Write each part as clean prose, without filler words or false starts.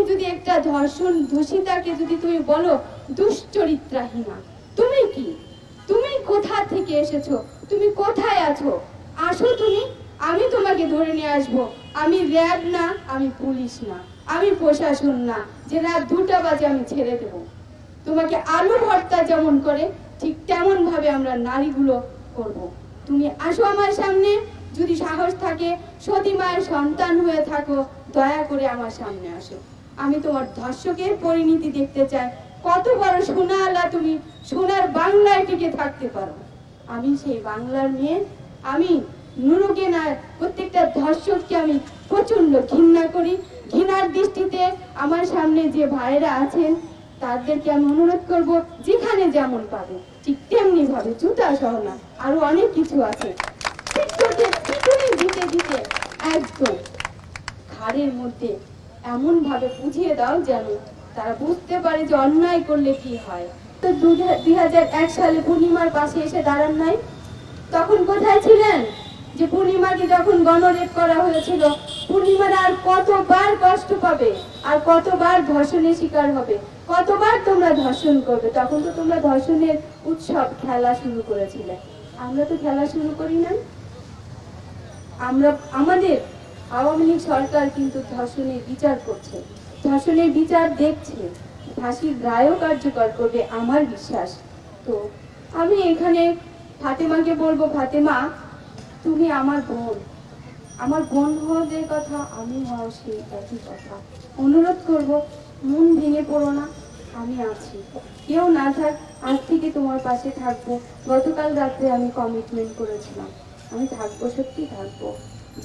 যদি একটা ধর্ষিতাকে যদি তুমি বলো দুশ্চরিত্রাহীনা, তুমি কি? তুমি কোথা থেকে এসেছো? তুমি কোথায় আছো? আসো তুমি, আমি তোমাকে ধরে নিয়ে আসবো। আমি র্যাব না, আমি পুলিশ না, আমি প্রশাসন না যে রাত 2টা বাজে আমি ছেড়ে দেব। তোমাকে আলু ভর্তা যেমন করে ঠিক তেমন ভাবে আমরা নারীগুলো করব। তুমি আসো আমার সামনে, যদি সাহস থাকে, সতী মায়ের সন্তান হয়ে থাকো, দয়া করে আমার সামনে আসো। আমি তোমার ধর্ষকের পরিণতি দেখতে চাই। কত বড় সোনা আলা তুমি, সোনার বাংলায় টিকে থাকতে পারো। আমি সেই বাংলার মেয়ে। আমি নুরুকে না, প্রত্যেকটা ধর্ষককে আমি প্রচন্ড ঘৃণা করি। ঘৃণার দৃষ্টিতে আমার সামনে যে ভাইরা আছেন তাদেরকে আমি অনুরোধ করব, যেখানে যেমন পাবে ঠিক তেমনি ভাবে জুতা সহ না, আরো অনেক কিছু আছে, দিতে দিতে একদম ঘাড়ের মধ্যে এমন ভাবে বুঝিয়ে দাও যেন তারা বুঝতে পারে যে অন্যায় করলে কি হয়। তো 2001 সালে পূর্ণিমার পাশে এসে দাঁড়ান নাই? তখন কোথায় ছিলেন? যে পূর্ণিমাকে যখন গণরেপ করা হয়েছিল, পূর্ণিমার আর কতবার কষ্ট পাবে, আর কতবার ধর্ষণের শিকার হবে, কতবার তোমরা ধর্ষণ করবে। তখন তো তোমরা ধর্ষণের উৎসব খেলা শুরু করেছিলে। আমরা তো খেলা শুরু করি না। আমাদের আওয়ামী লীগ সরকার কিন্তু ধর্ষণের বিচার করছে, ধর্ষণের বিচার দেখছে, ফাঁসির রায়ও কার্যকর করবে আমার বিশ্বাস। তো আমি এখানে ফাতেমাকে বলবো, ফাতেমা তুমি আমার বোন, আমার বোন হওয়ার কথা, আমি হওয়ার সেই একই কথা। অনুরোধ করব, মন ভেঙে পড়ো না, আমি আছি। কেউ না থাক, আজ থেকে তোমার পাশে থাকবো। গতকাল রাত্রে আমি কমিটমেন্ট করেছিলাম, আমি থাকবো, সত্যি থাকবো,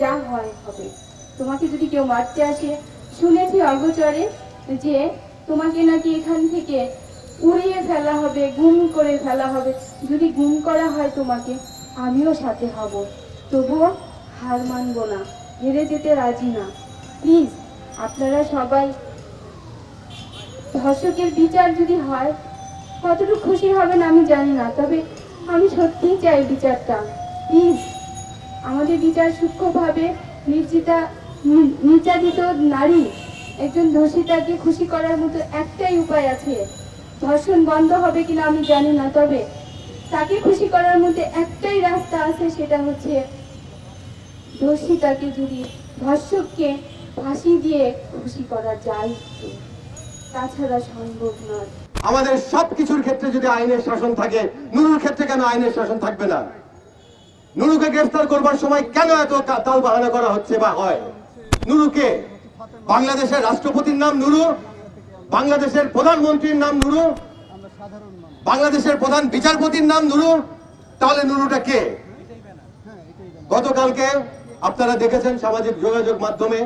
যা হয় হবে। তোমাকে যদি কেউ মারতে আসে, শুনেছি অগোচরে যে তোমাকে নাকি এখান থেকে উড়িয়ে ফেলা হবে, গুম করে ফেলা হবে। যদি গুম করা হয় তোমাকে, আমিও সাথে হব, তবুও হার মানবো না, হেরে যেতে রাজি না। প্লিজ আপনারা সবাই, ধর্ষকের বিচার যদি হয়, কতটুকু খুশি হবেন আমি জানি না, তবে আমি সত্যিই চাই বিচারটা। প্লিজ আমাদের বিচার সূক্ষ্মভাবে, নির্যাতিত নারী একজন ধর্ষিতাকে খুশি করার মতো একটাই উপায় আছে। ধর্ষণ বন্ধ হবে কিনা আমি জানি না, তবে তাকে খুশি করার মধ্যে একটাই রাস্তা আছে, সেটা হচ্ছে ধর্ষিতাকে যদি ধর্ষককে ফাঁসি দিয়ে খুশি করা যায়, তাছাড়া সম্ভব নয়। আমাদের সবকিছুর ক্ষেত্রে যদি আইনের শাসন থাকে, নুরুর ক্ষেত্রে কেন আইনের শাসন থাকবে না? নুরুকে গ্রেফতার করবার সময় কেন এত তাল বাহানা করা হচ্ছে বা হয়? নুরুকে, বাংলাদেশের রাষ্ট্রপতির নাম নুরু, বাংলাদেশের প্রধানমন্ত্রীর নাম নুরু, বাংলাদেশের প্রধান বিচারপতির নাম নুরু, তাহলে নুরুটা কে? গতকালকে আপনারা দেখেছেন সামাজিক যোগাযোগ মাধ্যমে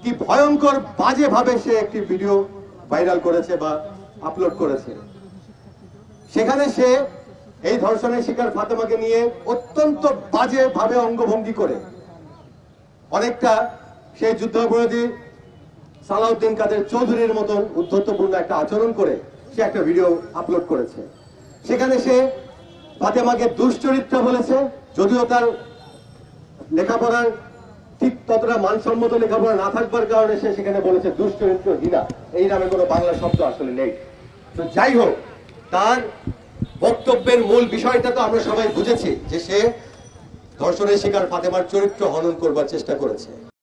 কি ভয়ঙ্কর বাজে ভাবে সে একটি ভিডিও ভাইরাল করেছে বা আপলোড করেছে। সেখানে সে এই ধর্ষণের শিকার ফাতেমাকে নিয়ে অত্যন্ত বাজে ভাবে অঙ্গভঙ্গি করে, অনেকটা সেই যুদ্ধাপরাধী সালাউদ্দিন কাদের চৌধুরীর মতন উদ্ধত্তপূর্ণ একটা আচরণ করে সে একটা ভিডিও আপলোড করেছে। সেখানে সে ফাতেমাকে দুশ্চরিত্রা বলেছে, যদিও তার লেখাপড়ার ঠিক ততটা মানসম্মত লেখাপড়া না থাকবার কারণে সে সেখানে বলেছে দুশ্চরিত্রহীনা। এই নামে কোনো বাংলা শব্দ আসলে নেই। তো যাই হোক, তার বক্তব্যের মূল বিষয়টা তো আমরা সবাই বুঝেছি যে সে ধর্ষণের শিকার ফাতেমার চরিত্র হনন করবার চেষ্টা করেছে।